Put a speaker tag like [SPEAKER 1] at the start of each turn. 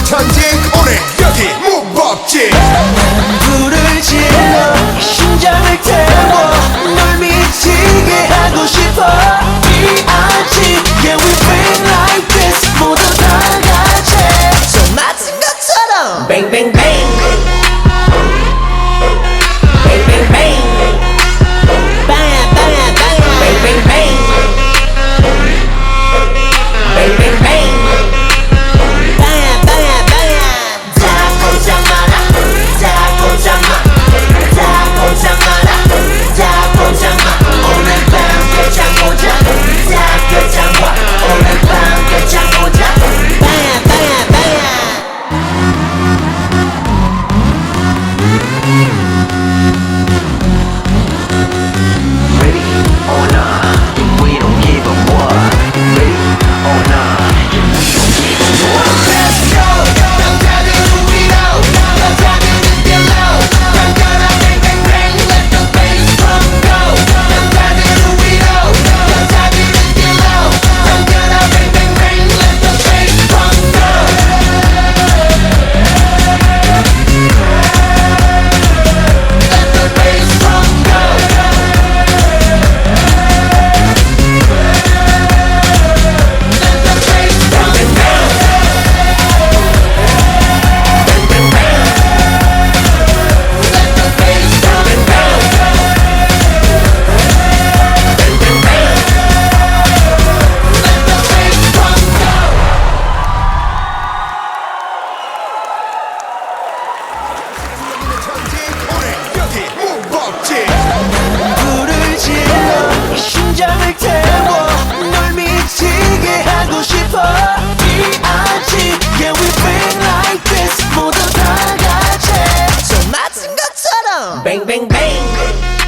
[SPEAKER 1] 천직 오늘 여기 무법지.
[SPEAKER 2] 불을 질러 심장을 태워 널 미치게 하고 싶어. B.I.G. Yeah we bring like this. 모두 다 같이 손 맞은 것처럼 Bang bang bang Bang bang bang Bang bang bang Bang bang bang Bang bang bang Bang bang bang 다 꽂아 마라 다 꽂아 마 다 꽂아 마라 다 꽂아 마 오늘 밤 끝장 보자 다 끝장 봐 오늘 밤 끝장 보자 Bang bang bang
[SPEAKER 3] Ready or not, we don't give a what. Ready or not, we don't give a what.
[SPEAKER 2] Let's go 남자들은 위로 여자들은 below 남자라 bang bang bang let the bass drum go 남자들은 위로 여자들은 below 남자라 bang bang bang let the bass drum go Let the bass drum go Let the bass drum go Let the bass drum go Let the bass drum go
[SPEAKER 1] 천직 오늘 여기 무법지.
[SPEAKER 2] 불을 질러 심장을 태워 널 미치게 하고 싶어. B.I.G. Yeah we bring like this. 모두 다 같이 손 맞은 것처럼 Bang bang bang